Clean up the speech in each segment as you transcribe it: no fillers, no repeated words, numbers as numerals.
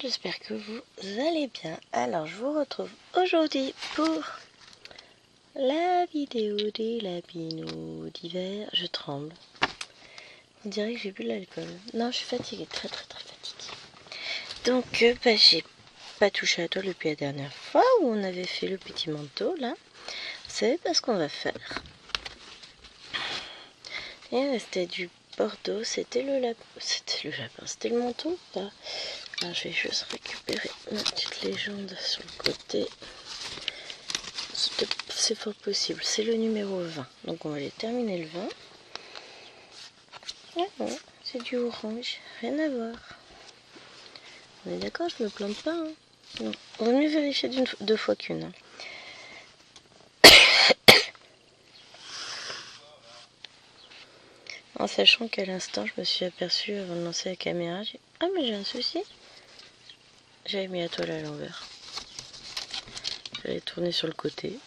j'espère que vous allez bien. Alors, je vous retrouve aujourd'hui pour la vidéo des lapinous d'hiver. Je tremble. On dirait que j'ai bu de l'alcool. Non, je suis fatiguée, très fatiguée. Donc, j'ai pas touché à toi depuis la dernière fois où on avait fait le petit manteau, là. Vous savez pas ce qu'on va faire. Il restait du bordeaux, c'était le lapin, c'était le manteau ou pas? Alors, je vais juste récupérer ma petite légende sur le côté. C'est fort possible, c'est le numéro 20. Donc on va aller terminer le 20. Ah non, c'est du orange, rien à voir. On est d'accord, je me plante pas. Hein. Non. On va mieux vérifier deux fois qu'une. Hein. En sachant qu'à l'instant, je me suis aperçue avant de lancer la caméra. Ah mais j'ai un souci. J'avais mis la toile à l'envers. J'allais tourner sur le côté.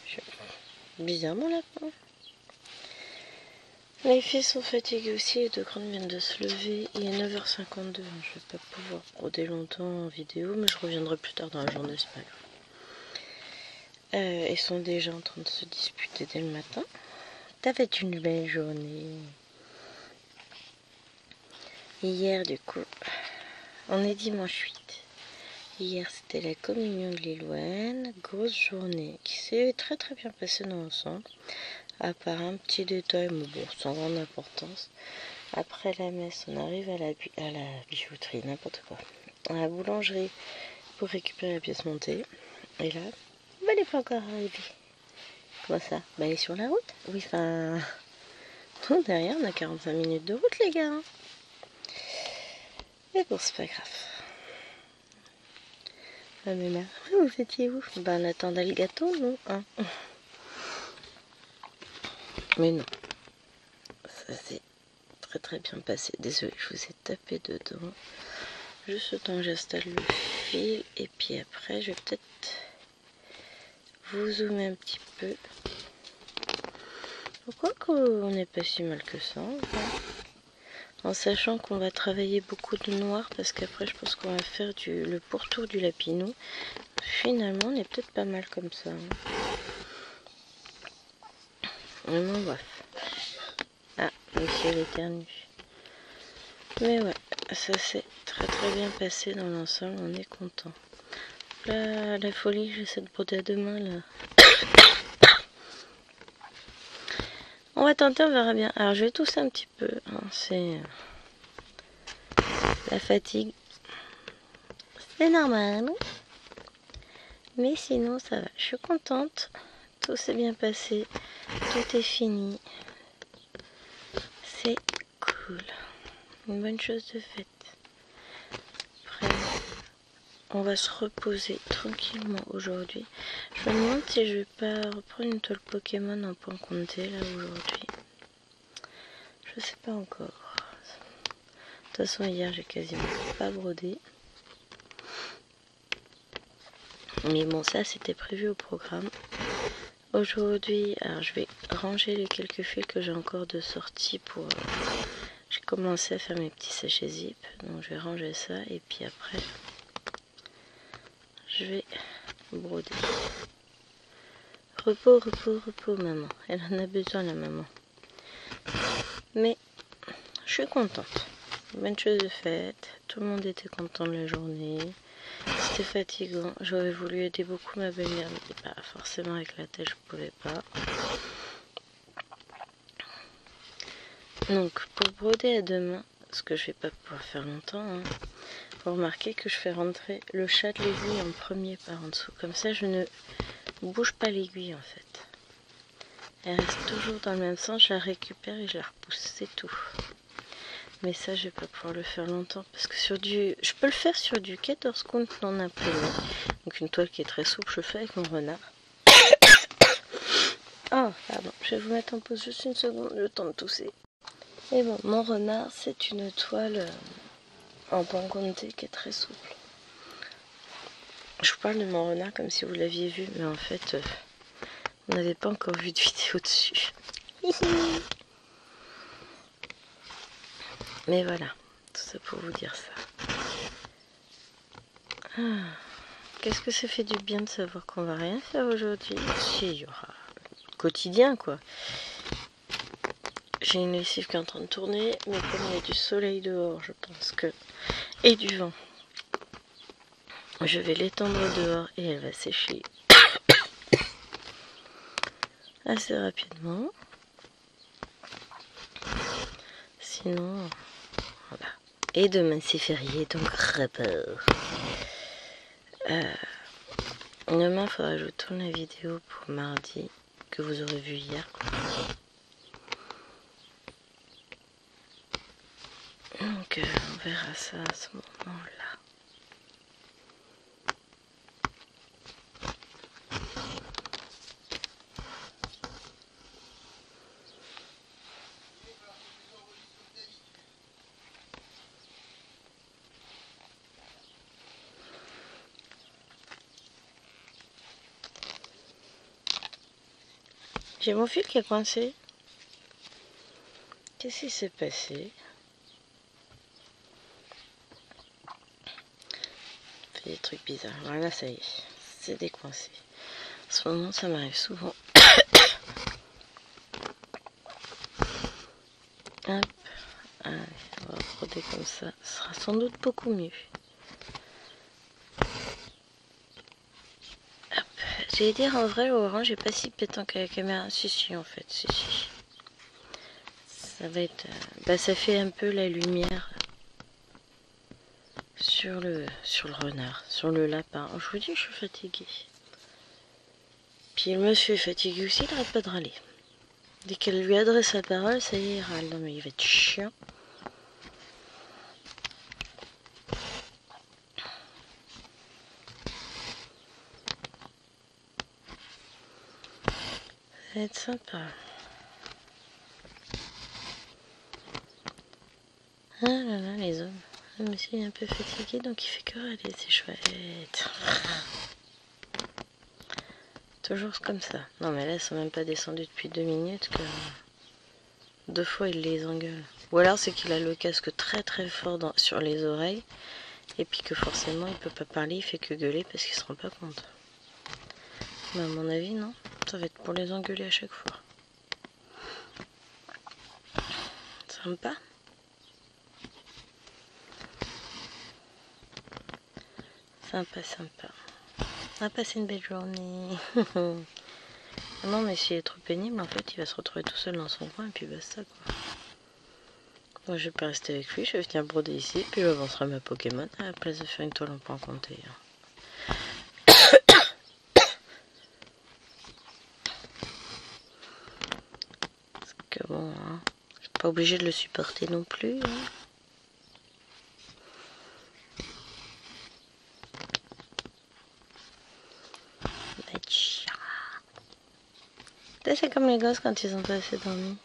Bizarre mon lapin. Les filles sont fatiguées aussi, les deux grandes viennent de se lever. Il est 9h52, je vais pas pouvoir broder longtemps en vidéo, mais je reviendrai plus tard dans la journée, c'est pas grave. Ils sont déjà en train de se disputer dès le matin. T'as fait une belle journée. Hier, du coup, on est dimanche 8. Hier, c'était la communion de Lillouane, grosse journée qui s'est très bien passée dans l'ensemble. À part un petit détail, mais bon, sans grande importance. Après la messe, on arrive à la bijouterie, n'importe quoi. À la boulangerie pour récupérer la pièce montée. Et là, elle n'est pas encore arrivée. Comment ça? Bah, elle est sur la route. Oui, enfin... derrière, on a 45 minutes de route, les gars. Hein. Mais bon, c'est pas grave. Ah, mais là, où étiez-vous? Bah, on attendait le gâteau, non hein. Mais non. Ça s'est très bien passé. Désolée, je vous ai tapé dedans. Juste le temps que j'installe le fil. Et puis après, je vais peut-être vous zoomer un petit peu. Pourquoi qu'on n'est pas si mal que ça en sachant qu'on va travailler beaucoup de noir parce qu'après je pense qu'on va faire le pourtour du lapinou. Finalement on est peut-être pas mal comme ça. Vraiment bref. Ah, monsieur l'éternue. Mais ouais, ça s'est très bien passé dans l'ensemble, on est content. Là, la folie, j'essaie de broder à deux mains là. On va tenter, on verra bien. Alors je vais tousser un petit peu, hein, c'est la fatigue. C'est normal. Mais sinon ça va, je suis contente. Tout s'est bien passé. Tout est fini. C'est cool. Une bonne chose de faite. Après, on va se reposer tranquillement aujourd'hui. Je me demande si je vais pas reprendre une toile Pokémon en point compté là aujourd'hui. Je sais pas encore. De toute façon hier j'ai quasiment pas brodé. Mais bon ça c'était prévu au programme. Aujourd'hui, alors je vais ranger les quelques fils que j'ai encore de sortie pour... j'ai commencé à faire mes petits sachets zip, donc je vais ranger ça et puis après je vais broder. Repos maman, elle en a besoin la maman. Mais je suis contente, bonne chose de faite, tout le monde était content de la journée. C'était fatigant, j'aurais voulu aider beaucoup ma belle-mère, mais pas forcément avec la tête, je pouvais pas. Donc pour broder à deux mains, ce que je vais pas pouvoir faire longtemps, hein, faut remarquer que je fais rentrer le chat de l'aiguille en premier par en dessous. Comme ça je ne bouge pas l'aiguille en fait. Elle reste toujours dans le même sens, je la récupère et je la repousse, c'est tout. Mais ça je vais pas pouvoir le faire longtemps parce que je peux le faire sur du 14 count non imprimé. Donc une toile qui est très souple, je le fais avec mon renard. Oh pardon, je vais vous mettre en pause juste une seconde, le temps de tousser. Et bon, mon renard c'est une toile en point compté qui est très souple. Je vous parle de mon renard comme si vous l'aviez vu, mais en fait vous n'avez pas encore vu de vidéo dessus. Mais voilà, tout ça pour vous dire ça. Qu'est-ce que ça fait du bien de savoir qu'on va rien faire aujourd'hui. Si, il y aura quotidien quoi. J'ai une lessive qui est en train de tourner, mais comme il y a du soleil dehors, je pense que... et du vent, je vais l'étendre dehors et elle va sécher assez rapidement. Sinon, voilà. Et demain c'est férié, donc repos. Demain, il faudra que je tourne la vidéo pour mardi, que vous aurez vu hier. Donc, on verra ça à ce moment-là. J'ai mon fil qui est coincé. Qu'est-ce qui s'est passé? Fait des trucs bizarres. Voilà, ça y est. C'est décoincé. En ce moment, ça m'arrive souvent. Hop. Allez, on va broder comme ça. Ce sera sans doute beaucoup mieux. Hop. J'allais dire en vrai, l'orange n'est pas si pétant qu'à la caméra. Si, en fait, si. Ça va être... bah, ça fait un peu la lumière sur le renard, sur le lapin. Oh, je vous dis, je suis fatiguée. Puis le monsieur est fatigué aussi, il n'arrête pas de râler. Dès qu'elle lui adresse la parole, ça y est, il râle. Non mais il va être chiant. Ça va être sympa. Ah là là, les hommes. Le monsieur est un peu fatigué, donc il fait que râler, c'est chouette. Toujours comme ça. Non mais là, ils sont même pas descendus depuis 2 minutes que... 2 fois, il les engueule. Ou alors, c'est qu'il a le casque très très fort sur les oreilles. Et puis que forcément, il peut pas parler, il fait que gueuler parce qu'il se rend pas compte. Mais à mon avis, non. Ça va être pour les engueuler à chaque fois. Sympa. Sympa. On va passer une belle journée. Non, mais s'il est trop pénible, en fait, il va se retrouver tout seul dans son coin et puis basta, quoi. Moi, je vais pas rester avec lui, je vais venir broder ici, puis j'avancerai ma Pokémon à la place de faire une toile en point compté. Parce que bon, hein, je suis pas obligée de le supporter non plus. Hein. C'est comme les gosses quand ils ont pas assez dormi. De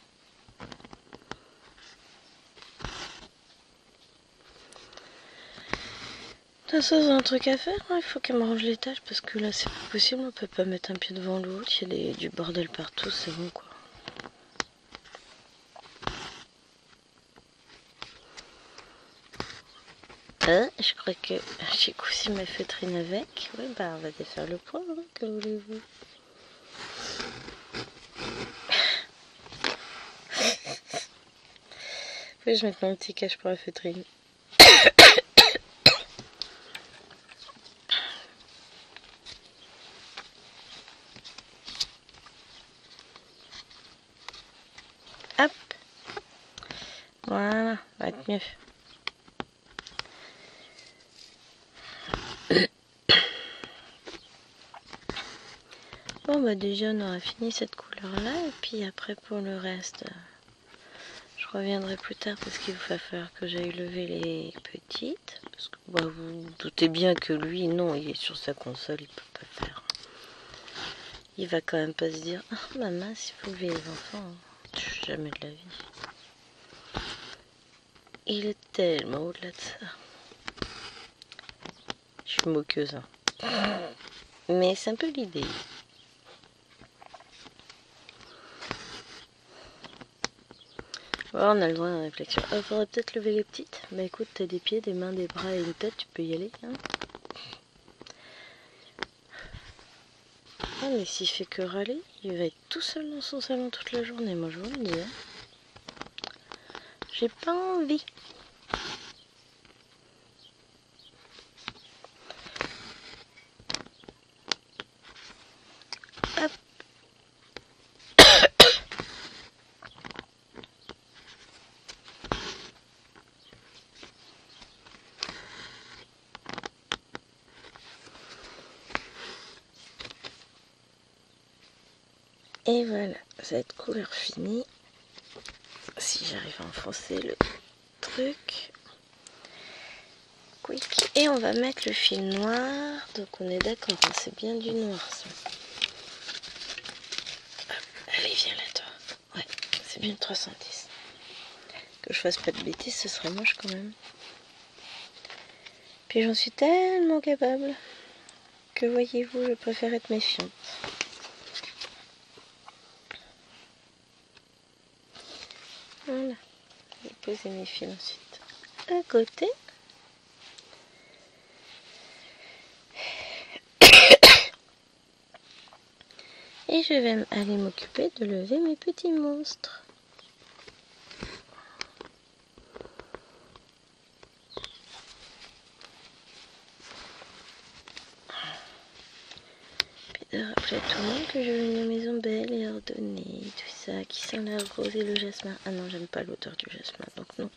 toute façon, j'ai un truc à faire, hein. Il faut qu'elle me range les tâches parce que là c'est pas possible, on peut pas mettre un pied devant l'autre, il y a du bordel partout, c'est bon quoi. Je crois que j'ai cousu ma feutrine avec. Oui, bah on va défaire le point, hein, que voulez-vous. Faut que je mette mon petit cache pour la feutrine. Hop. Voilà, va être mieux. Bon bah déjà on aura fini cette couleur là et puis après pour le reste je reviendrai plus tard parce qu'il va falloir que j'aille lever les petites parce que bah, vous vous doutez bien que lui non il est sur sa console, il peut pas faire, il va quand même pas se dire ah maman s'il faut lever les enfants, jamais de la vie, il est tellement au-delà de ça. Je suis moqueuse hein. Mais c'est un peu l'idée. Oh, on a le droit à la réflexion. Faudrait peut-être lever les petites. Bah écoute, t'as des pieds, des mains, des bras et une tête, tu peux y aller. Hein. Ah mais s'il fait que râler, il va être tout seul dans son salon toute la journée, moi je vous le dis. Hein. J'ai pas envie. Hop. Et voilà, cette couleur finie. Si j'arrive à enfoncer le truc. Quick. Et on va mettre le fil noir. Donc on est d'accord, hein, c'est bien du noir ça. Allez, viens là toi. Ouais, c'est bien le 310. Que je fasse pas de bêtises, ce serait moche quand même. Puis j'en suis tellement capable que voyez-vous, je préfère être méfiante. Voilà, je vais poser mes fils ensuite à côté. Et je vais aller m'occuper de lever mes petits monstres. Puis de rappeler à tout le monde que je veux une maison belle et ordonnée, tout ça, qui sent la rose et le jasmin. Ah non, j'aime pas l'odeur du jasmin, donc non.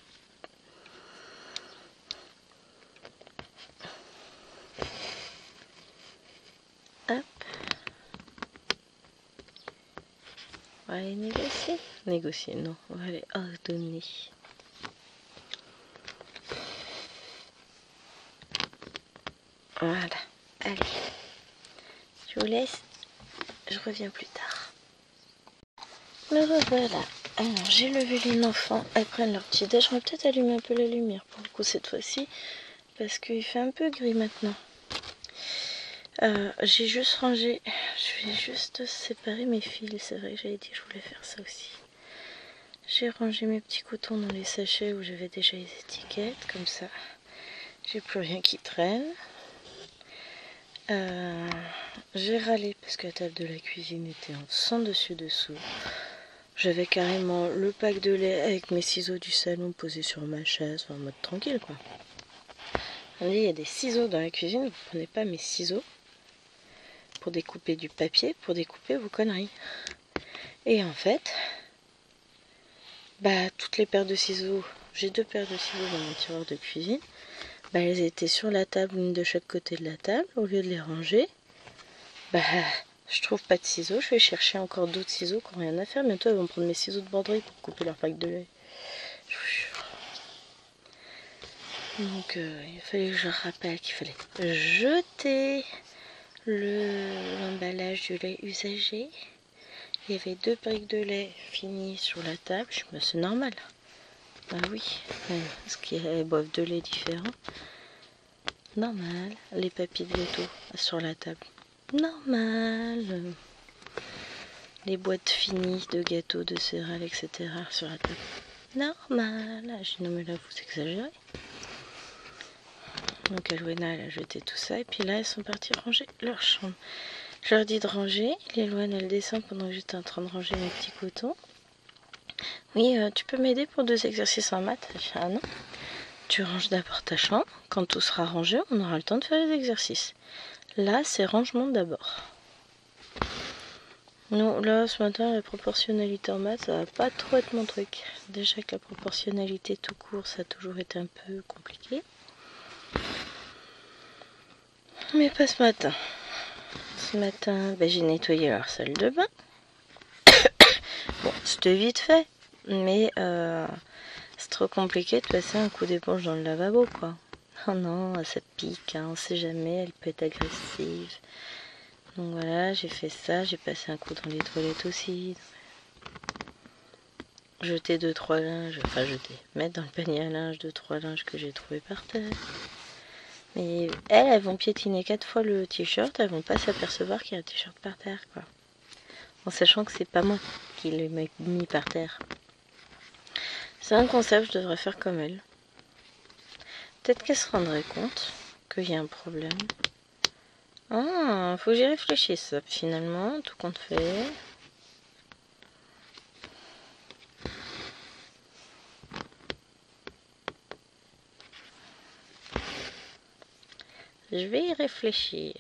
Hop. On va aller négocier. Négocier, non. On va aller ordonner. Voilà. Allez. Je vous laisse. Je reviens plus tard. Me revoilà. Alors, j'ai levé les enfants. Elles prennent leur petit déj. Je vais peut-être allumer un peu la lumière pour le coup cette fois-ci. Parce qu'il fait un peu gris maintenant. J'ai juste rangé. Je vais juste séparer mes fils. C'est vrai que j'avais dit que je voulais faire ça aussi. J'ai rangé mes petits cotons dans les sachets où j'avais déjà les étiquettes. Comme ça, j'ai plus rien qui traîne. J'ai râlé parce que la table de la cuisine était en sang dessus-dessous. J'avais carrément le pack de lait avec mes ciseaux du salon posés sur ma chaise, en mode tranquille quoi. On dit il y a des ciseaux dans la cuisine, vous prenez pas mes ciseaux pour découper du papier, pour découper vos conneries. Et en fait, bah toutes les paires de ciseaux, j'ai 2 paires de ciseaux dans mon tiroir de cuisine, bah elles étaient sur la table, une de chaque côté de la table, au lieu de les ranger. Bah, je trouve pas de ciseaux, je vais chercher encore d'autres ciseaux qui n'ont rien à faire. Bientôt, elles vont prendre mes ciseaux de broderie pour couper leur pack de lait. Je vous jure. Donc, il fallait que je rappelle qu'il fallait jeter l'emballage du lait usagé. Il y avait 2 briques de lait finies sur la table. Je me suis normal. Bah oui, parce qu'elles boivent 2 laits différents. Normal. Les papiers de gâteau sur la table. Normal. Les boîtes finies de gâteaux, de céréales, etc. sur la table. Normal. J'ai dit non mais là vous exagérez. Donc Alwena elle a jeté tout ça et puis là elles sont parties ranger leur chambre. Je leur dis de ranger. L'Eloane elle descend pendant que j'étais en train de ranger mes petits cotons. Oui, tu peux m'aider pour 2 exercices en maths? Je dis ah non. Tu ranges d'abord ta chambre. Quand tout sera rangé, on aura le temps de faire les exercices. Là, c'est rangement d'abord. Non, là, ce matin, la proportionnalité en maths, ça va pas trop être mon truc. Déjà que la proportionnalité tout court, ça a toujours été un peu compliqué. Mais pas ce matin. Ce matin, ben, j'ai nettoyé leur salle de bain. Bon, c'était vite fait. Mais c'est trop compliqué de passer un coup d'éponge dans le lavabo, quoi. Oh non, ça pique, hein, on sait jamais, elle peut être agressive. Donc voilà, j'ai fait ça, j'ai passé un coup dans les toilettes aussi. Jeter 2-3 linges, enfin jeter, mettre dans le panier à linge 2-3 linges que j'ai trouvé par terre. Mais elles vont piétiner 4 fois le t-shirt, elles vont pas s'apercevoir qu'il y a un t-shirt par terre, quoi. En sachant que c'est pas moi qui l'ai mis par terre. C'est un concept, je devrais faire comme elle. Peut-être qu'elle se rendrait compte qu'il y a un problème. Ah, faut que j'y réfléchisse finalement, tout compte fait. Je vais y réfléchir.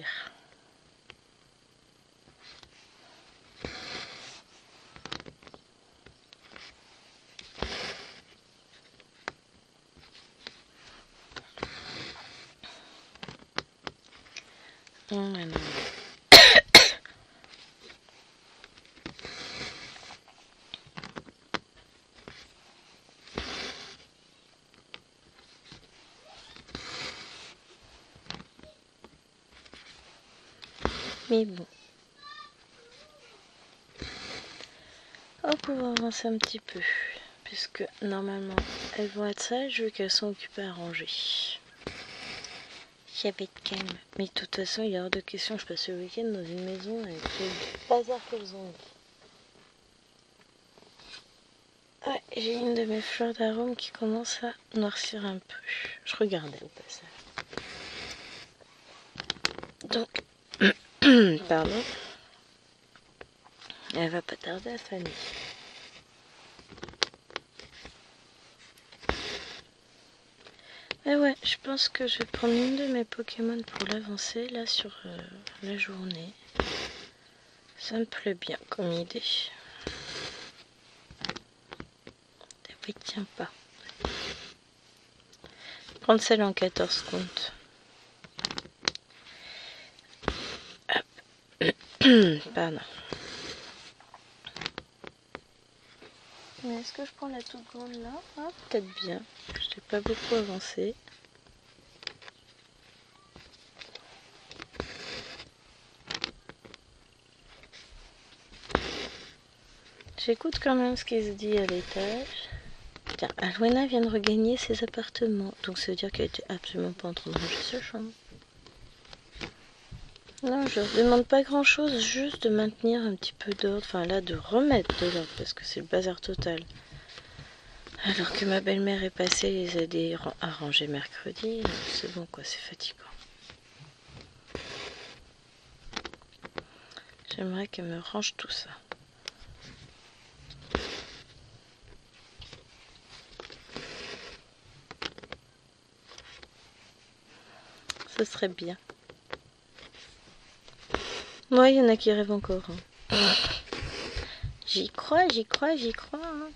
Voilà. Mais bon. On va pouvoir avancer un petit peu. Puisque normalement, elles vont être sages vu qu'elles sont occupées à ranger. J'avais de calme. Mais de toute façon, il est hors de question que je passe le week-end dans une maison avec le bazar qu'elles ont mis. Ouais, j'ai une de mes fleurs d'arôme qui commence à noircir un peu. Je regardais au passage. Donc, pardon. Elle va pas tarder à faner. Mais ouais, je pense que je vais prendre une de mes Pokémon pour l'avancer là sur la journée. Ça me plaît bien comme idée. Oui, tiens pas. Prendre celle en 14 comptes. Pardon. Mais est-ce que je prends la toute grande là? Ah, peut-être bien. Je n'ai pas beaucoup avancé. J'écoute quand même ce qui se dit à l'étage. Tiens, Alwena vient de regagner ses appartements. Donc ça veut dire qu'elle était absolument pas en train de ranger sa chambre. Non, je ne demande pas grand chose, juste de maintenir un petit peu d'ordre. Enfin là, de remettre de l'ordre parce que c'est le bazar total. Alors que ma belle-mère est passée les aider à ranger mercredi, c'est bon quoi, c'est fatigant. J'aimerais qu'elle me range tout ça. Ce serait bien. Moi, il y en a qui rêvent encore. Hein. J'y crois, j'y crois, j'y crois. Hein.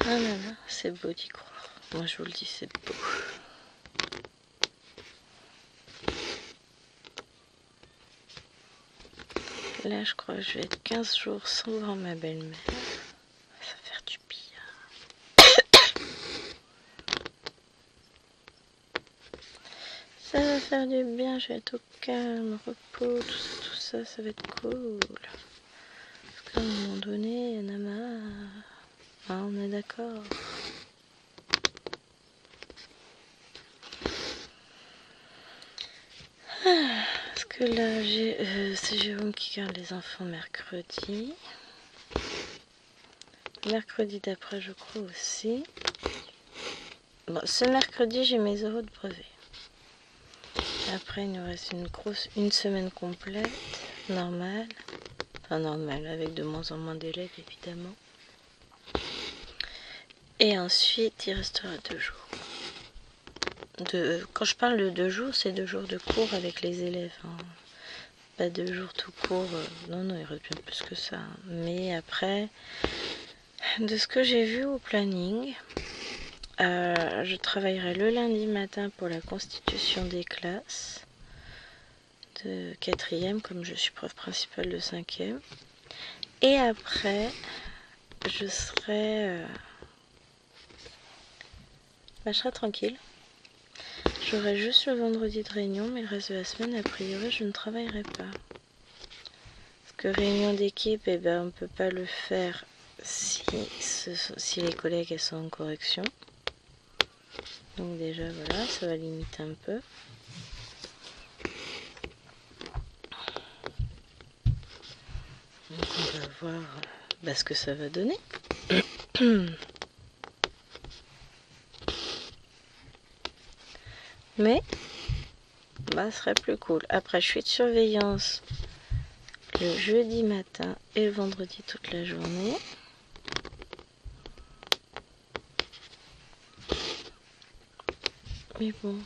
Ah là là, c'est beau d'y croire. Moi, je vous le dis, c'est beau. Là, je crois que je vais être 15 jours sans voir ma belle-mère. Ça va faire du bien. Ça va faire du bien, je vais être au calme, repos, tout ça, ça va être cool. Parce qu'à un moment donné, il y en a marre. Ah, on est d'accord. Parce que là, c'est Jérôme qui garde les enfants mercredi. Mercredi d'après, je crois aussi. Bon, ce mercredi, j'ai mes euros de brevet. Après, il nous reste une semaine complète, normale. Enfin, normale, avec de moins en moins d'élèves, évidemment. Et ensuite, il restera 2 jours. Quand je parle de 2 jours, c'est 2 jours de cours avec les élèves. Hein. Pas 2 jours tout court. Non, il reste bien plus que ça. Mais après, de ce que j'ai vu au planning, je travaillerai le lundi matin pour la constitution des classes de 4e, comme je suis prof principale de 5e. Et après, je serai tranquille. J'aurai juste le vendredi de réunion, mais le reste de la semaine, a priori, je ne travaillerai pas. Parce que réunion d'équipe, on ne peut pas le faire si les collègues elles sont en correction. Donc déjà, voilà, ça va limiter un peu. Donc on va voir ce que ça va donner. Mais ce serait plus cool. Après, je suis de surveillance le jeudi matin et le vendredi toute la journée. Mais bon,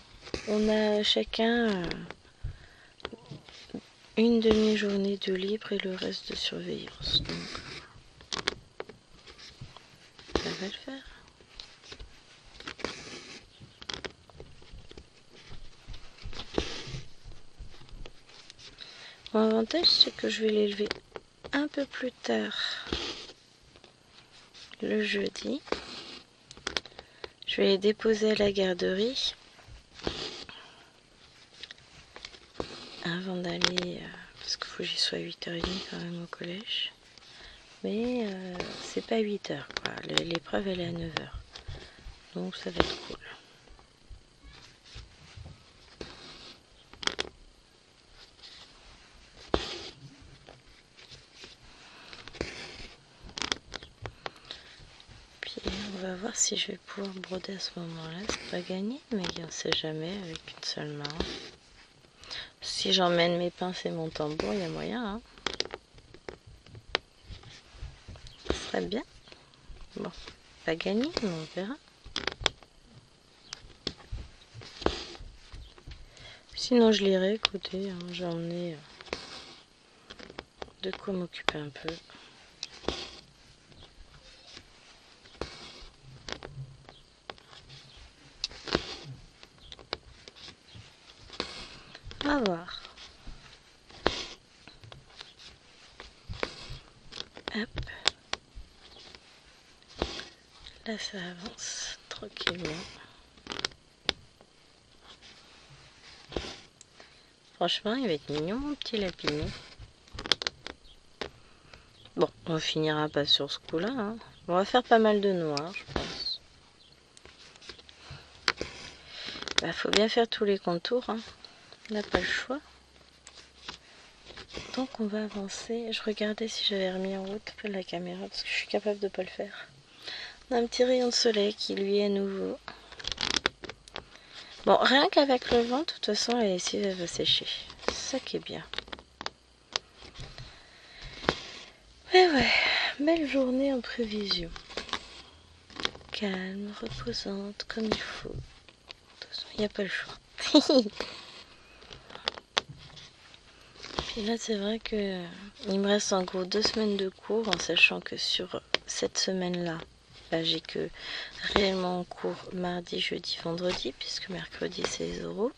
on a chacun une demi-journée de libre et le reste de surveillance. Donc, ça va le faire. Mon avantage, c'est que je vais les lever un peu plus tard le jeudi. Je vais les déposer à la garderie avant d'aller, parce qu'il faut que j'y sois à 8h30 quand même au collège. Mais c'est pas 8h quoi. L'épreuve elle est à 9h. Donc ça va être cool. Puis on va voir si je vais pouvoir broder à ce moment-là. C'est pas gagné, mais on ne sait jamais avec une seule main. Si j'emmène mes pinces et mon tambour, il y a moyen. Hein. Ça serait bien. Bon, pas gagné, mais on verra. Sinon je lirai, écoutez, hein, j'ai emmené de quoi m'occuper un peu. À voir. Hop. Là ça avance tranquillement. Franchement, il va être mignon mon petit lapinou. Bon, on finira pas sur ce coup-là. Hein. On va faire pas mal de noir, je pense. Faut bien faire tous les contours. Hein. On n'a pas le choix. Donc on va avancer. Je regardais si j'avais remis en route la caméra parce que je suis capable de pas le faire. On a un petit rayon de soleil qui lui est nouveau. Bon, rien qu'avec le vent, de toute façon, la lessive elle va sécher. C'est ça qui est bien. Mais ouais, belle journée en prévision. Calme, reposante, comme il faut. De toute façon, il n'y a pas le choix. Puis là, c'est vrai que il me reste en gros 2 semaines de cours, en sachant que sur cette semaine-là, j'ai que réellement en cours mardi, jeudi, vendredi, puisque mercredi, c'est les oraux.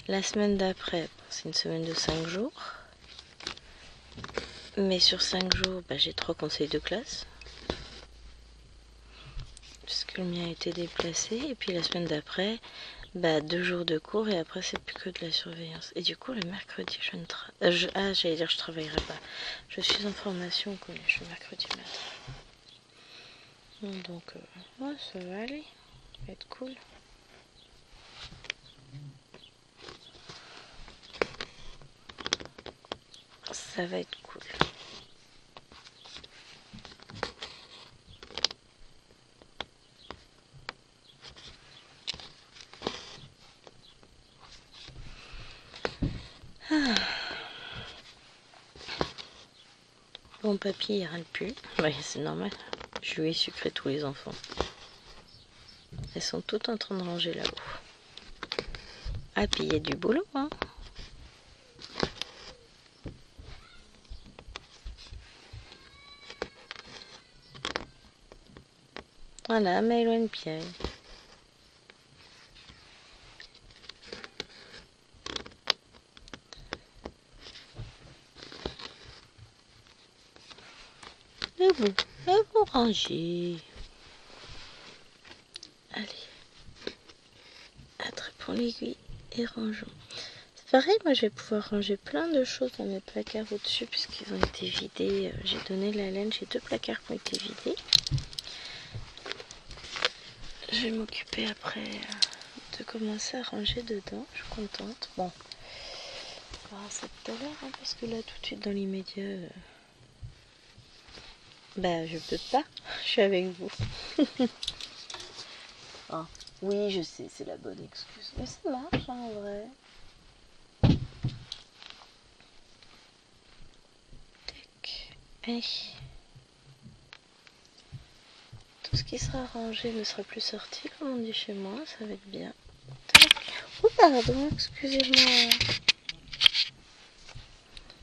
La semaine d'après, c'est une semaine de 5 jours. Mais sur 5 jours, j'ai 3 conseils de classe. Puisque le mien a été déplacé. Et puis la semaine d'après, 2 jours de cours. Et après, c'est plus que de la surveillance. Et du coup, le mercredi, je ne j'allais dire je travaillerai pas. Je suis en formation au collège le mercredi matin. Donc, ouais, ça va aller. Ça va être cool. Ça va être cool. Bon, papy, il râle plus. Ouais, c'est normal. Je lui ai sucré tous les enfants. Elles sont toutes en train de ranger là-haut. Ah, puis il y a du boulot, hein. Voilà, Maëloine Pierre. Et vous rangez. Allez. Attrapons l'aiguille et rangeons. C'est pareil, moi je vais pouvoir ranger plein de choses dans mes placards au-dessus puisqu'ils ont été vidés. J'ai donné la laine, j'ai 2 placards qui ont été vidés. Je vais m'occuper après de commencer à ranger dedans. Je suis contente. Bon, fera ça tout à l'heure, hein, parce que là, tout de suite, dans l'immédiat, bah, je peux pas. Je suis avec vous. Oh, oui, je sais, c'est la bonne excuse. Mais ça marche, hein, en vrai. Tac. Allez. Tout ce qui sera rangé ne sera plus sorti, comme on dit chez moi. Ça va être bien. Tac. Oh, pardon, excusez-moi.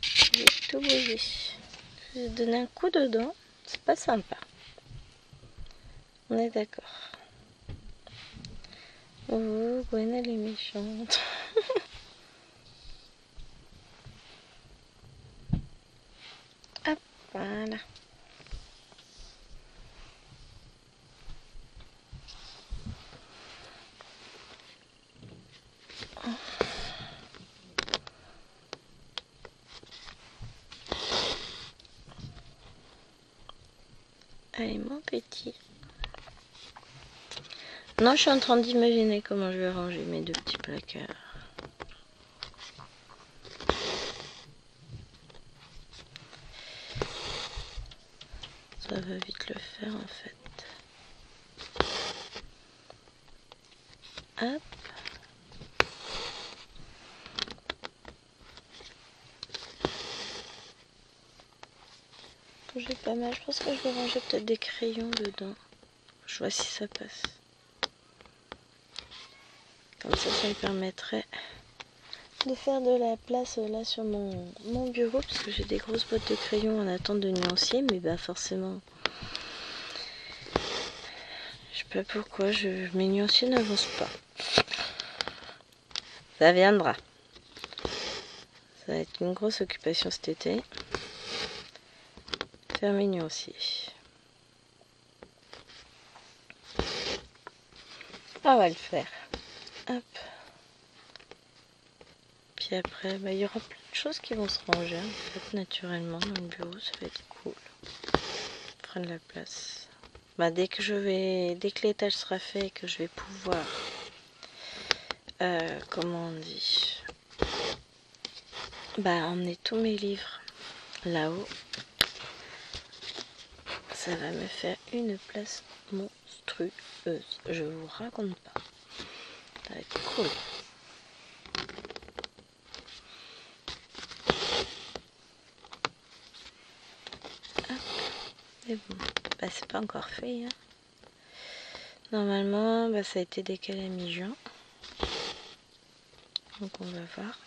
J'ai tout bougé. Je vais donner un coup dedans. C'est pas sympa. On est d'accord. Oh, Gwen, elle est méchante. Hop, voilà. Allez, mon petit. Non, je suis en train d'imaginer comment je vais ranger mes deux petits placards. Ça va vite le faire en fait. Hop. J'ai pas mal. Je pense que je vais ranger peut-être des crayons dedans. Je vois si ça passe. Comme ça me permettrait de faire de la place là sur mon bureau, parce que j'ai des grosses boîtes de crayons en attente de nuancier, mais bah forcément, je sais pas pourquoi mes nuanciers n'avancent pas. Ça viendra. Ça va être une grosse occupation cet été. Faire mes nuanciers. On va le faire. Hop. Puis après, bah, il y aura plein de choses qui vont se ranger en fait, naturellement dans le bureau. Ça va être cool. Prendre la place. Bah, dès que l'étage sera fait et que je vais pouvoir, comment on dit, bah, emmener tous mes livres là-haut. Ça va me faire une place monstrueuse. Je vous raconte pas. Ça va être cool. Hop. Et bon, bah, c'est pas encore fait. Hein. Normalement, bah, ça a été décalé à mi-juin. Donc on va voir.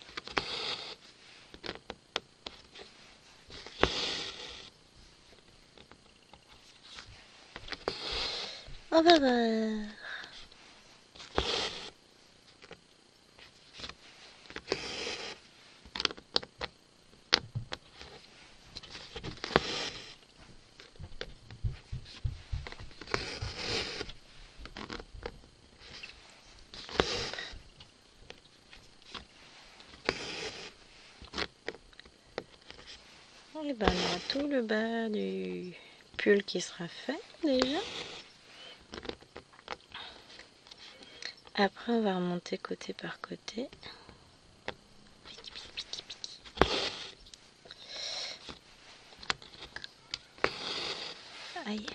On va voir. Et ben, on a tout le bas du pull qui sera fait déjà. Après, on va remonter côté par côté. Aïe.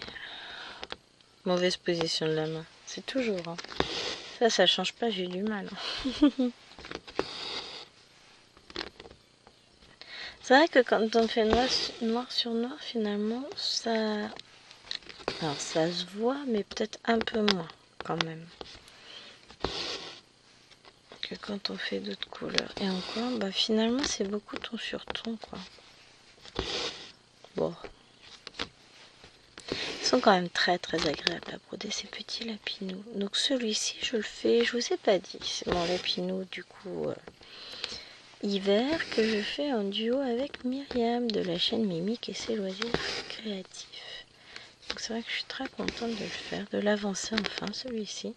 Mauvaise position de la main. C'est toujours. Hein. Ça change pas, j'ai du mal. Hein. C'est vrai que quand on fait noir sur noir, finalement, ça... Alors, ça se voit, mais peut-être un peu moins, quand même. Que quand on fait d'autres couleurs. Et encore, bah finalement, c'est beaucoup ton sur ton, quoi. Bon. Ils sont quand même très très agréables à broder, ces petits lapinous. Donc celui-ci, je le fais, je vous ai pas dit, c'est mon lapinou, du coup... hiver que je fais en duo avec Myriam de la chaîne Mimique et ses loisirs créatifs. Donc c'est vrai que je suis très contente de le faire, de l'avancer enfin celui-ci.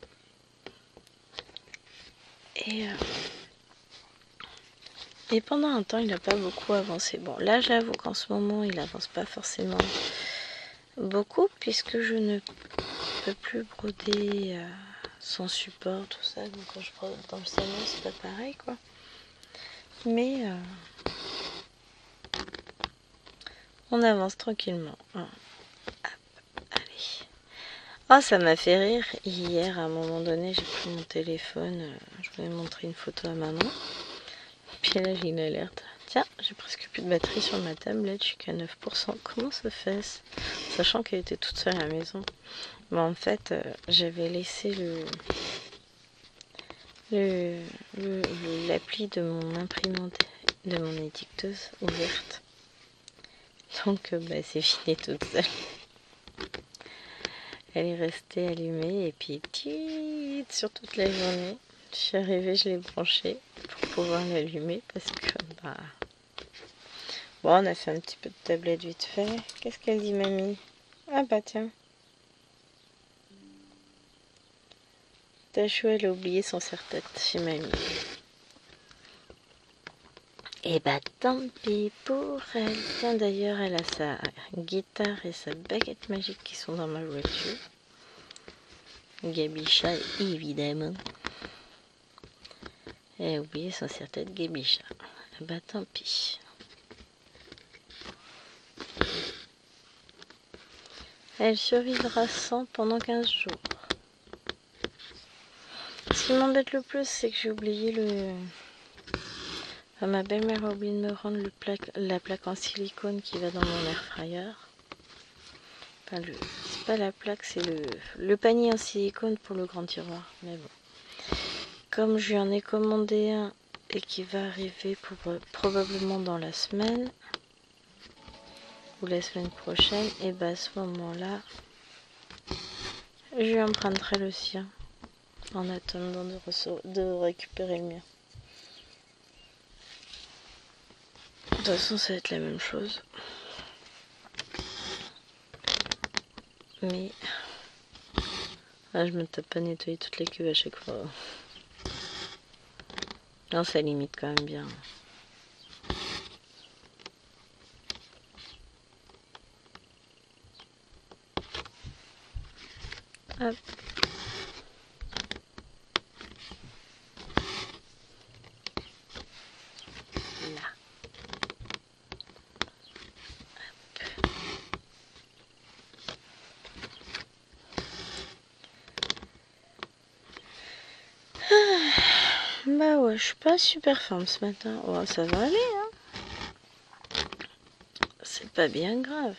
Et pendant un temps il n'a pas beaucoup avancé. Bon là j'avoue qu'en ce moment il avance pas forcément beaucoup puisque je ne peux plus broder sans support, tout ça. Donc quand je brode dans le salon c'est pas pareil quoi. Mais on avance tranquillement. Hop, allez. Oh, ça m'a fait rire. Hier, à un moment donné, j'ai pris mon téléphone. Je voulais montrer une photo à maman. Puis là, j'ai une alerte. Tiens, j'ai presque plus de batterie sur ma tablette. Je suis qu'à 9%. Comment ça fait? Sachant qu'elle était toute seule à la maison. Mais en fait, j'avais laissé l'appli de mon imprimante, de mon étiqueteuse ouverte. Donc, c'est fini toute seule. Elle est restée allumée et puis sur toute la journée. Je suis arrivée, je l'ai branchée pour pouvoir l'allumer parce que bon, on a fait un petit peu de tablette vite fait. Qu'est-ce qu'elle dit, mamie? Ah bah tiens. Tachou, elle a oublié son serre-tête chez mamie. Et bah tant pis pour elle. Tiens, d'ailleurs, elle a sa guitare et sa baguette magique qui sont dans ma voiture. Gabicha, évidemment. Elle a oublié son serre-tête Gabicha. Bah tant pis. Elle survivra sans pendant 15 jours. Ce qui m'embête le plus, c'est que j'ai oublié Enfin, ma belle-mère a oublié de me rendre la plaque en silicone qui va dans mon air fryer. Enfin, c'est pas la plaque, c'est le panier en silicone pour le grand tiroir. Mais bon. Comme je lui en ai commandé un et qui va arriver probablement dans la semaine ou la semaine prochaine, et bah à ce moment-là, je lui emprunterai le sien en attendant de récupérer le mien. De toute façon, ça va être la même chose. Mais je me tape pas nettoyer toutes les cuves à chaque fois. Non, ça limite quand même bien. Hop. Là. Bah ouais, je suis pas super forme ce matin. Oh, ça va aller, hein. C'est pas bien grave.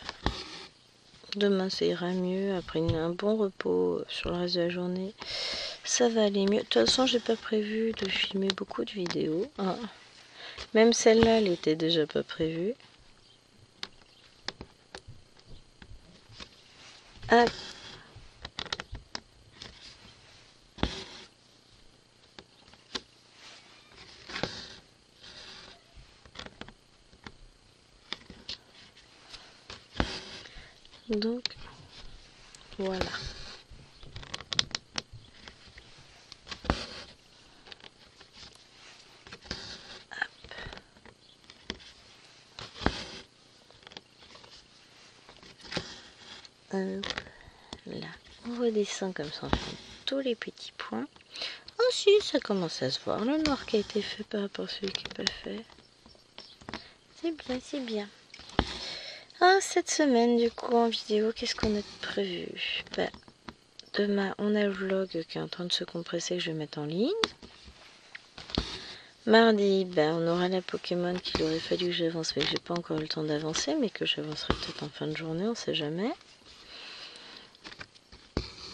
Demain, ça ira mieux. Après un bon repos sur le reste de la journée, ça va aller mieux. De toute façon, j'ai pas prévu de filmer beaucoup de vidéos. Hein. Même celle-là, elle était déjà pas prévue. Ah. Donc, voilà. Là, on redescend comme ça, on fait tous les petits points. Oh si, ça commence à se voir, le noir qui a été fait par rapport à celui qui n'est pas fait. C'est bien, c'est bien. Ah, cette semaine, du coup, en vidéo, qu'est-ce qu'on a de prévu? Bah, demain, on a le vlog qui est en train de se compresser, que je vais mettre en ligne. Mardi, bah, on aura la Pokémon qu'il aurait fallu que j'avance, mais que j'ai pas encore eu le temps d'avancer, mais que j'avancerai peut-être en fin de journée, on sait jamais.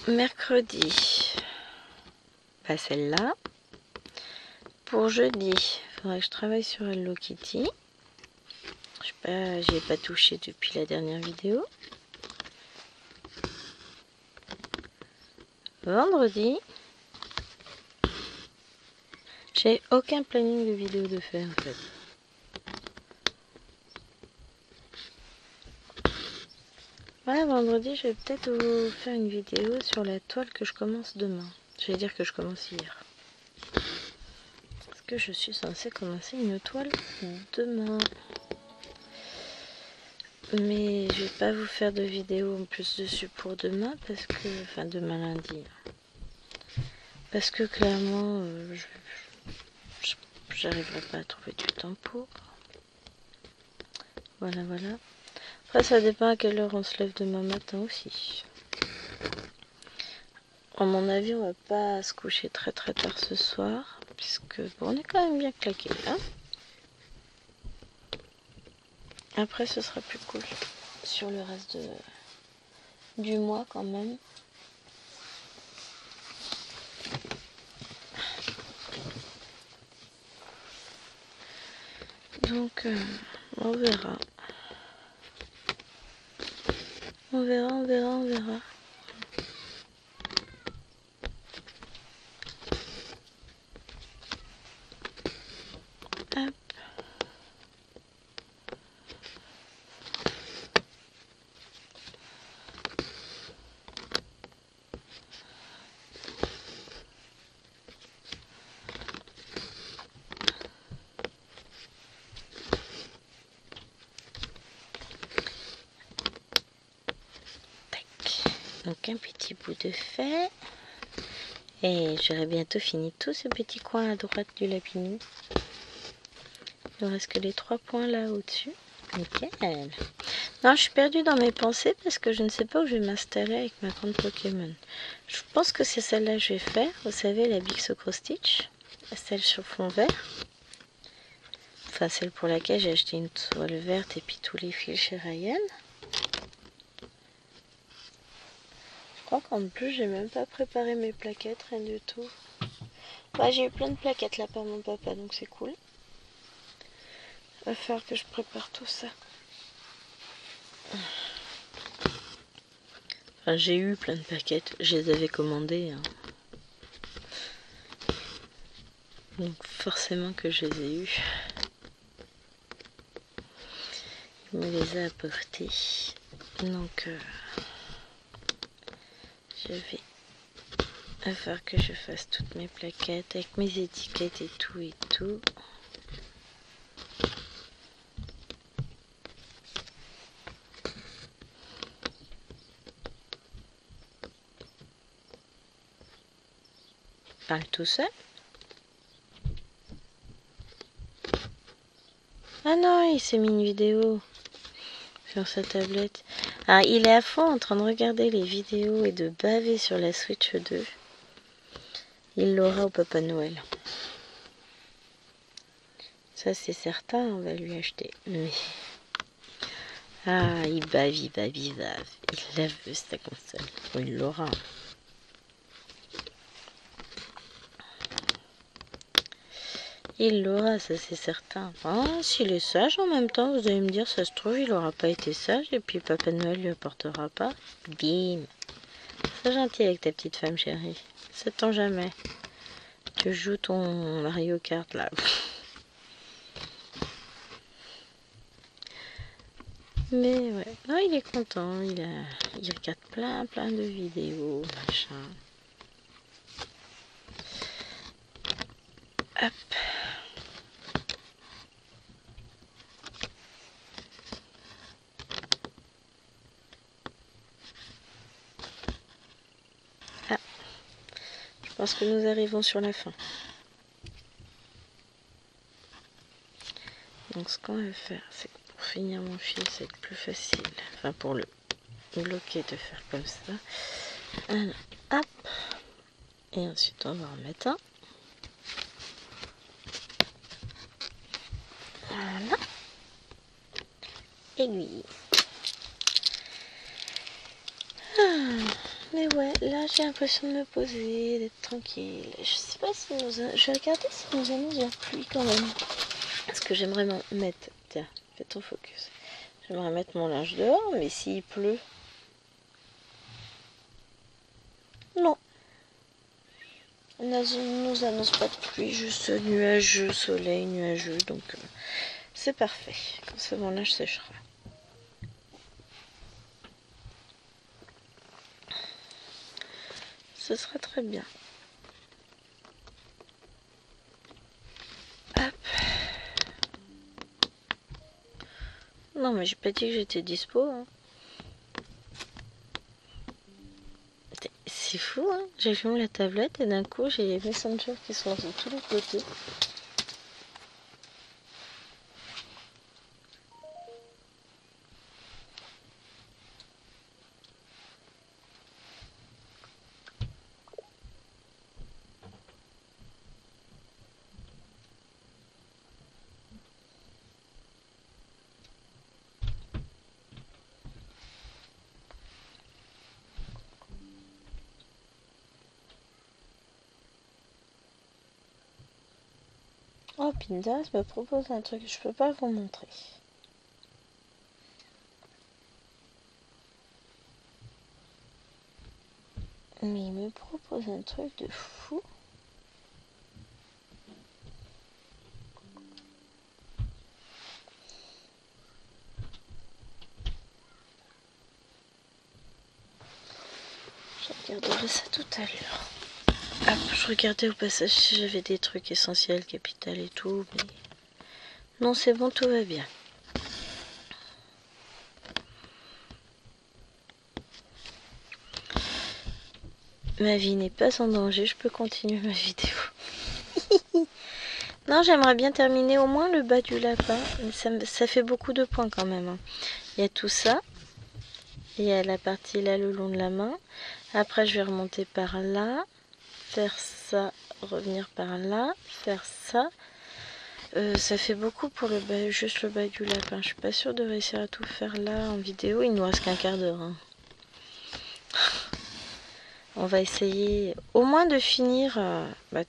Mercredi, bah, celle-là. Pour jeudi, il faudrait que je travaille sur Hello Kitty. J'y ai pas touché depuis la dernière vidéo. Vendredi, j'ai aucun planning de vidéo de faire en fait. Voilà, vendredi, je vais peut-être vous faire une vidéo sur la toile que je commence demain. Je vais dire que je commence hier. Parce que je suis censée commencer une toile demain. Mais je vais pas vous faire de vidéo en plus dessus pour demain parce que... Enfin, demain lundi. Parce que clairement, j'arriverai pas à trouver du temps pour. Voilà, voilà. Après, ça dépend à quelle heure on se lève demain matin aussi. À mon avis, on va pas se coucher très très tard ce soir, puisque bon, on est quand même bien claqué là. Après, ce sera plus cool sur le reste du mois quand même. Donc, on verra. On verra, on verra, on verra. Hop. Donc un petit bout de fait. Et j'aurai bientôt fini tout ce petit coin à droite du lapinou. Il ne reste que les 3 points là au-dessus. Nickel. Non, je suis perdue dans mes pensées parce que je ne sais pas où je vais m'installer avec ma grande Pokémon. Je pense que c'est celle-là que je vais faire. Vous savez, la Big Cross Stitch. Celle sur fond vert. Enfin, celle pour laquelle j'ai acheté une toile verte et puis tous les fils chez Ryan. Je crois qu'en plus, j'ai même pas préparé mes plaquettes, rien du tout. Bah, j'ai eu plein de plaquettes là par mon papa, donc c'est cool. Il va falloir que je prépare tout ça. Enfin, j'ai eu plein de plaquettes, je les avais commandées. Hein. Donc forcément que je les ai eues. Il me les a apportées. Donc je vais... Il va falloir que je fasse toutes mes plaquettes avec mes étiquettes et tout et tout. Parle tout seul. Ah non, il s'est mis une vidéo sur sa tablette. Ah, il est à fond en train de regarder les vidéos et de baver sur la Switch 2. Il l'aura au Papa Noël. Ça c'est certain, on va lui acheter. Mais... Ah, il bave, il bave, il bave. Il la veut sa console. Bon, il l'aura. Il l'aura, ça c'est certain. Ah, s'il est sage en même temps, vous allez me dire, ça se trouve, il aura pas été sage et puis Papa Noël lui apportera pas. Bim. Sois gentil avec ta petite femme chérie. Ça t'en jamais. Tu joues ton Mario Kart là. Mais ouais, non, il est content. Il regarde plein de vidéos, machin. Hop. Ah. Je pense que nous arrivons sur la fin. Donc ce qu'on va faire, c'est que pour finir mon fil, c'est plus facile. Enfin pour le bloquer, de faire comme ça. Alors, hop. Et ensuite on va en mettre un. Voilà. Aiguille. Ah, mais ouais, là j'ai l'impression de me poser, d'être tranquille. Je sais pas si nous a... Je vais regarder si nous annonce la pluie quand même. Parce que j'aimerais mettre... Tiens, fais ton focus. J'aimerais mettre mon linge dehors, mais s'il pleut... Non. On ne nous annonce pas de pluie, juste nuageux, soleil, nuageux, donc c'est parfait. Comme ça mon linge séchera. Ce sera très bien. Hop. Non mais j'ai pas dit que j'étais dispo. Hein. C'est fou, hein. J'allume la tablette et d'un coup j'ai les Messenger qui sont de tous les côtés. Oh, Pinterest me propose un truc, je peux pas vous montrer. Mais il me propose un truc de fou. Je regarderai ça tout à l'heure. Ah, je regardais au passage si j'avais des trucs essentiels, capital et tout, mais... Non, c'est bon, tout va bien. Ma vie n'est pas en danger, je peux continuer ma vidéo. Non, j'aimerais bien terminer au moins le bas du lapin. Ça fait beaucoup de points quand même. Hein. Il y a tout ça. Il y a la partie là le long de la main. Après, je vais remonter par là. Faire ça, revenir par là. Faire ça. Ça fait beaucoup pour le bas, juste le bas du lapin. Je suis pas sûre de réussir à tout faire là en vidéo. Il nous reste qu'un quart d'heure. Hein. On va essayer au moins de finir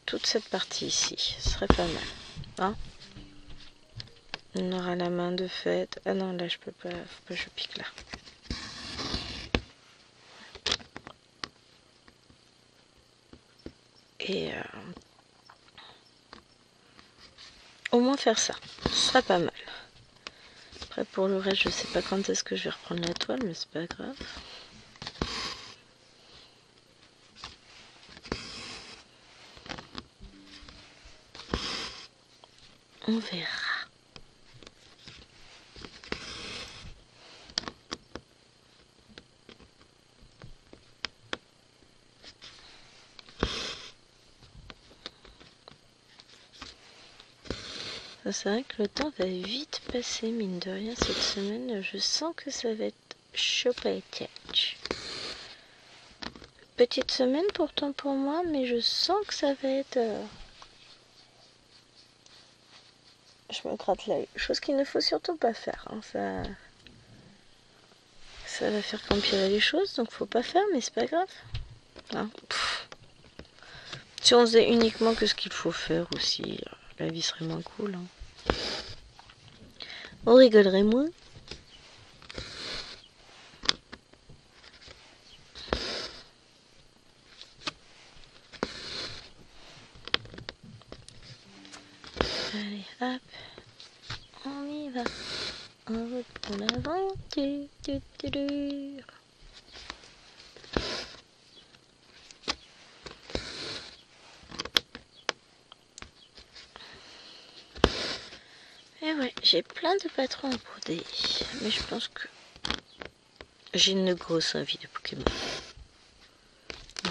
toute cette partie ici. Ce serait pas mal. Hein, on aura la main de fête. Ah non, là je peux pas. Faut pas que je pique là. Et au moins faire ça. Ce sera pas mal. Après pour le reste, je sais pas quand est-ce que je vais reprendre la toile, mais c'est pas grave. On verra. C'est vrai que le temps va vite passer, mine de rien, cette semaine. Je sens que ça va être chaud patate. Petite semaine pourtant pour moi, mais je sens que ça va être... Je me gratte l'œil. Chose qu'il ne faut surtout pas faire. Hein. Ça va faire qu'empirer les choses, donc faut pas faire, mais c'est pas grave. Hein. Si on faisait uniquement que ce qu'il faut faire aussi, la vie serait moins cool. Hein. On rigolerait moins. Allez, hop, on y va. En route pour l'aventure. Et ouais, j'ai plein de patrons à broder. Mais je pense que j'ai une grosse envie de Pokémon.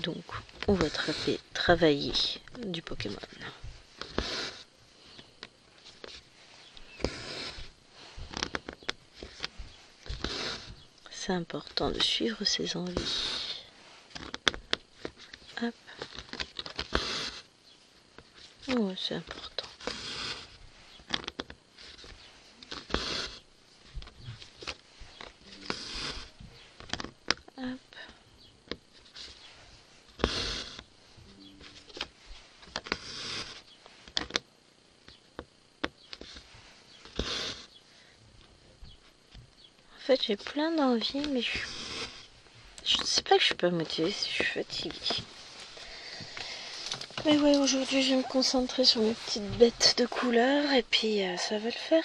Donc, on va travailler du Pokémon. C'est important de suivre ses envies. Hop. Ouais, c'est important. Hop. En fait, j'ai plein d'envies, mais je sais pas que je suis pas motivée, si je suis fatiguée. Mais ouais, aujourd'hui, je vais me concentrer sur mes petites bêtes de couleur, et puis ça va le faire.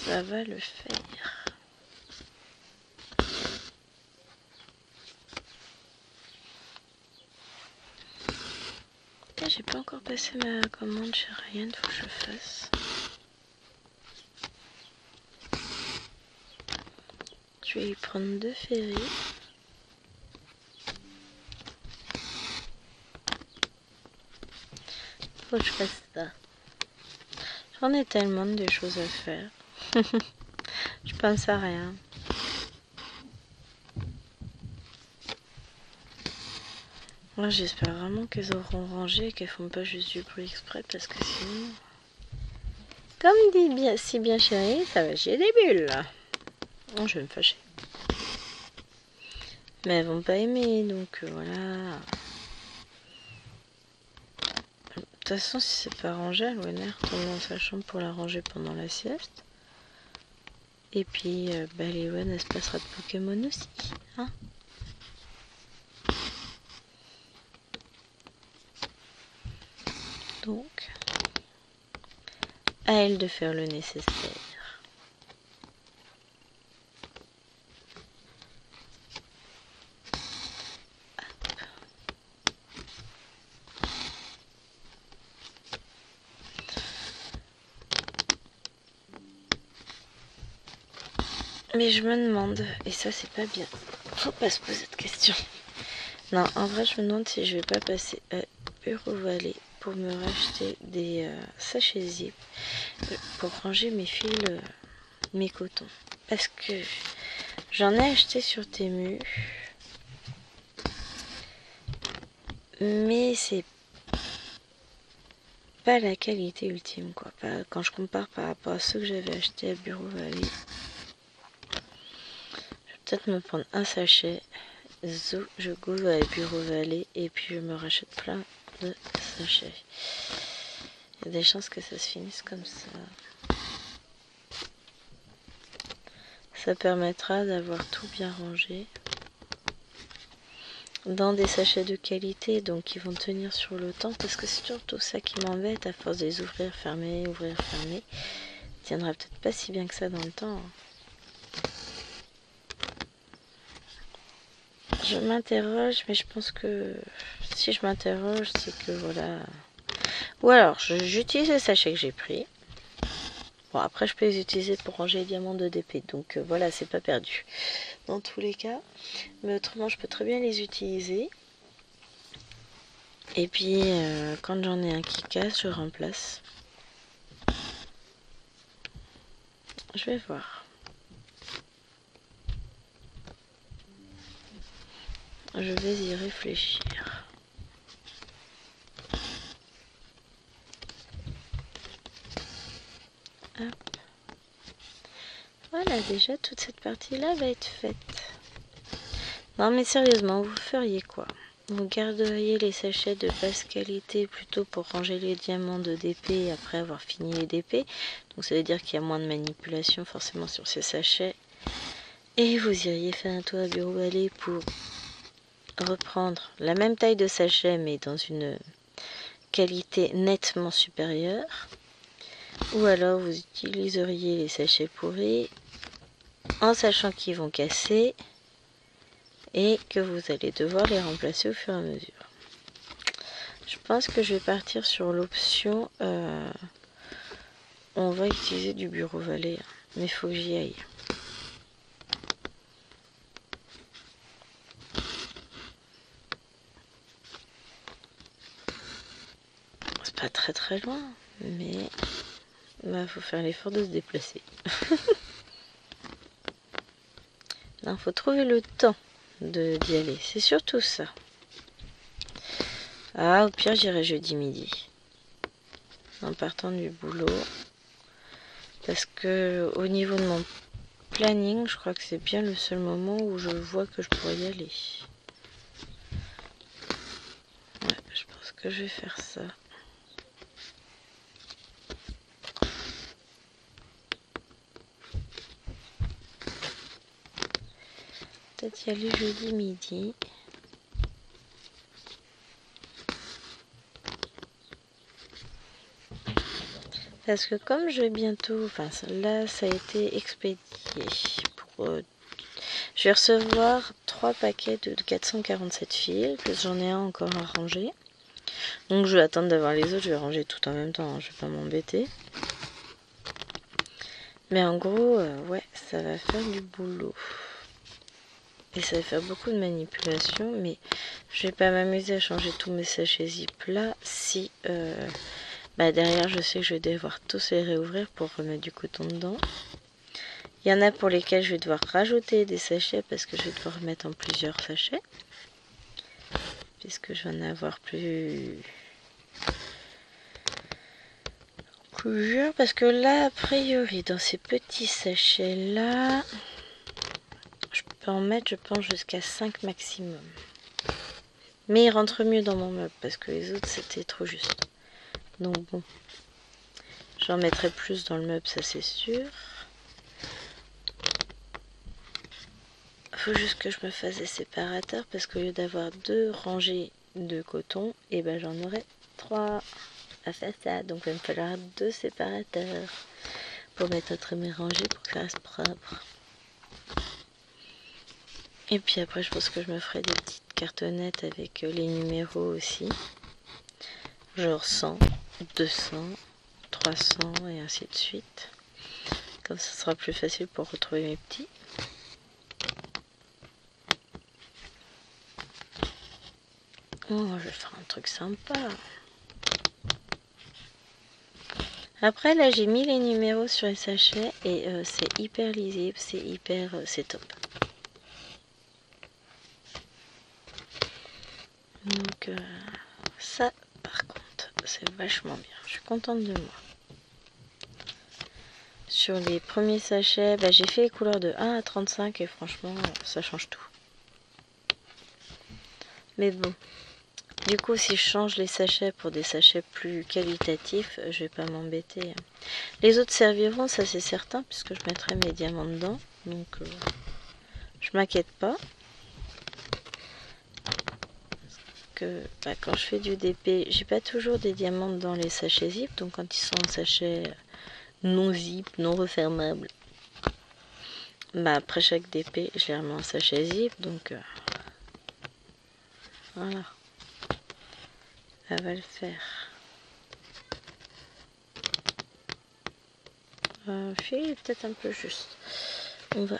Ça va le faire. J'ai pas encore passé ma commande chez Ryan, faut que je le fasse. Je vais lui prendre 2 ferries. Faut que je fasse ça. J'en ai tellement de choses à faire. Je pense à rien. Moi, j'espère vraiment qu'elles auront rangé et qu'elles font pas juste du bruit exprès parce que sinon... Comme dit bien, si bien chérie, ça va chier des bulles. Oh, je vais me fâcher. Mais elles vont pas aimer, donc voilà. De toute façon, si c'est pas rangé, Alwener retourne dans sa chambre pour la ranger pendant la sieste. Et puis, Léoane, elle se passera de Pokémon aussi. Hein, donc, à elle de faire le nécessaire. Mais je me demande, et ça c'est pas bien, faut pas se poser de questions. Non, en vrai je me demande si je vais pas passer à Bureau Vallée pour me racheter des sachets zip pour ranger mes fils, mes cotons. Parce que j'en ai acheté sur Temu, mais c'est pas la qualité ultime quoi. Quand je compare par rapport à ceux que j'avais achetés à Bureau Vallée. Peut-être me prendre un sachet, je go à Bureau Vallée et puis je me rachète plein de sachets. Il y a des chances que ça se finisse comme ça. Ça permettra d'avoir tout bien rangé dans des sachets de qualité, donc qui vont tenir sur le temps, parce que c'est surtout ça qui m'embête, à force de les ouvrir, fermer, ouvrir, fermer. Il tiendra peut-être pas si bien que ça dans le temps. Je m'interroge, mais je pense que si je m'interroge, c'est que voilà. Ou alors, j'utilise les sachets que j'ai pris. Bon, après, je peux les utiliser pour ranger les diamants de DP. Donc voilà, c'est pas perdu. Dans tous les cas. Mais autrement, je peux très bien les utiliser. Et puis, quand j'en ai un qui casse, je remplace. Je vais voir. Je vais y réfléchir. Hop. Voilà, déjà, toute cette partie-là va être faite. Non, mais sérieusement, vous feriez quoi? Vous garderiez les sachets de basse qualité plutôt pour ranger les diamants de DP après avoir fini les DP. Donc ça veut dire qu'il y a moins de manipulation forcément sur ces sachets. Et vous iriez faire un tour à Bureau Vallée pour reprendre la même taille de sachet mais dans une qualité nettement supérieure. Ou alors vous utiliseriez les sachets pourris en sachant qu'ils vont casser et que vous allez devoir les remplacer au fur et à mesure. Je pense que je vais partir sur l'option on va utiliser du Bureau Vallée, mais il faut que j'y aille. C'est pas très très loin, mais il faut faire l'effort de se déplacer. Il faut trouver le temps d'y aller, c'est surtout ça. Ah, au pire, j'irai jeudi midi. En partant du boulot. Parce que au niveau de mon planning, je crois que c'est bien le seul moment où je vois que je pourrais y aller. Ouais, je pense que je vais faire ça. Peut-être y aller jeudi midi. Parce que comme je vais bientôt, enfin là ça a été expédié pour, je vais recevoir 3 paquets de 447 fils, plus j'en ai un encore à ranger. Donc je vais attendre d'avoir les autres, je vais ranger tout en même temps, hein, je vais pas m'embêter. Mais en gros, ouais, ça va faire du boulot. Et ça va faire beaucoup de manipulation, mais je vais pas m'amuser à changer tous mes sachets zip là si derrière je sais que je vais devoir tous les réouvrir pour remettre du coton dedans. Il y en a pour lesquels je vais devoir rajouter des sachets parce que je vais devoir remettre en plusieurs sachets. Puisque je vais en avoir plus vous jure, parce que là, a priori, dans ces petits sachets-là, je peux en mettre, je pense, jusqu'à 5 maximum. Mais il rentre mieux dans mon meuble, parce que les autres, c'était trop juste. Donc bon, j'en mettrai plus dans le meuble, ça c'est sûr. Faut juste que je me fasse des séparateurs, parce qu'au lieu d'avoir 2 rangées de coton, et ben j'en aurai 3 à faire ça. Donc il va me falloir 2 séparateurs pour mettre entre mes rangées pour que ça reste propre. Et puis après, je pense que je me ferai des petites cartonnettes avec les numéros aussi. Genre 100, 200, 300 et ainsi de suite. Comme ça sera plus facile pour retrouver mes petits. Oh, je vais faire un truc sympa. Après, là, j'ai mis les numéros sur les sachets et c'est hyper lisible, c'est top. Donc, ça, par contre, c'est vachement bien. Je suis contente de moi. Sur les premiers sachets, bah, j'ai fait les couleurs de 1 à 35 et franchement, ça change tout. Mais bon, du coup, si je change les sachets pour des sachets plus qualitatifs, je vais pas m'embêter. Les autres serviront, ça c'est certain, puisque je mettrai mes diamants dedans. Donc, je m'inquiète pas. Que bah, quand je fais du DP, j'ai pas toujours des diamants dans les sachets zip. Donc, quand ils sont en sachet non zip, non refermable, bah, après chaque DP, je les remets en sachet zip. Donc, voilà. Ça va le faire. Fil est peut-être un peu juste. On va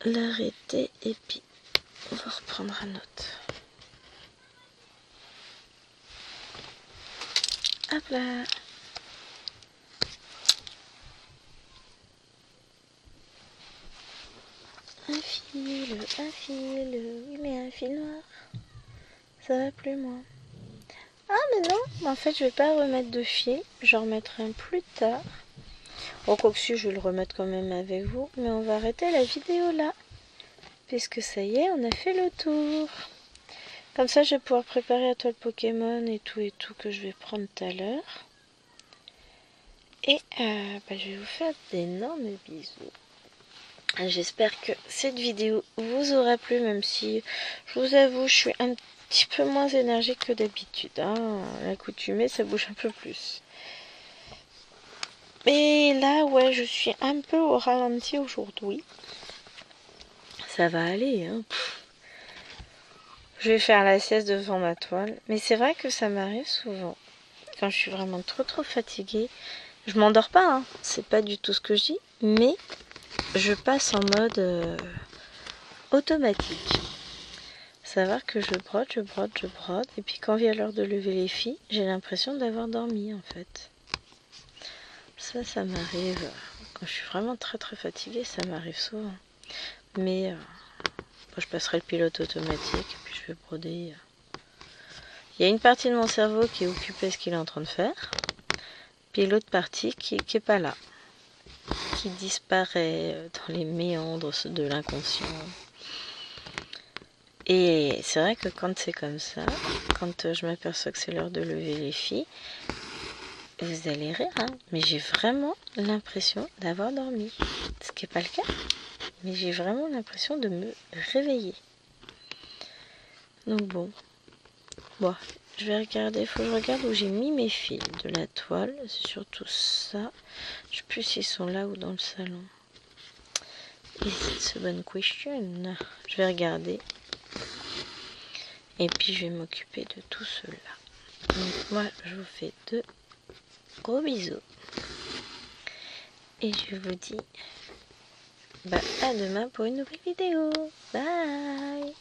l'arrêter et puis on va reprendre un autre. Hop là. Un fil, oui mais un fil noir. Ça va plus moi. Ah mais non, en fait je vais pas remettre de fil, j'en remettrai un plus tard. Bon, quoi que si, je vais le remettre quand même avec vous, mais on va arrêter la vidéo là. Puisque ça y est, on a fait le tour. Comme ça, je vais pouvoir préparer la toile Pokémon et tout que je vais prendre tout à l'heure. Et bah, je vais vous faire d'énormes bisous. J'espère que cette vidéo vous aura plu, même si, je vous avoue, je suis un petit peu moins énergique que d'habitude. Hein. L'accoutumée, ça bouge un peu plus. Et là, ouais, je suis un peu au ralenti aujourd'hui. Ça va aller, hein. Je vais faire la sieste devant ma toile. Mais c'est vrai que ça m'arrive souvent. Quand je suis vraiment trop fatiguée. Je m'endors pas, hein. C'est pas du tout ce que je dis. Mais je passe en mode automatique. Savoir que je brode. Et puis quand vient l'heure de lever les filles, j'ai l'impression d'avoir dormi en fait. Ça m'arrive. Quand je suis vraiment très fatiguée, ça m'arrive souvent. Mais je passerai le pilote automatique et puis je vais broder. Il y a une partie de mon cerveau qui est occupée à ce qu'il est en train de faire. Puis l'autre partie qui est pas là. Qui disparaît dans les méandres de l'inconscient. Et c'est vrai que quand c'est comme ça, quand je m'aperçois que c'est l'heure de lever les filles, vous allez rire, hein, mais j'ai vraiment l'impression d'avoir dormi. Ce qui n'est pas le cas, mais j'ai vraiment l'impression de me réveiller. Donc bon, je vais regarder, il faut que je regarde où j'ai mis mes fils de la toile, c'est surtout ça. Je ne sais plus s'ils sont là ou dans le salon. It's a bonne question. Je vais regarder. Et puis je vais m'occuper de tout cela. Donc moi je vous fais de gros bisous. Et je vous dis à demain pour une nouvelle vidéo. Bye.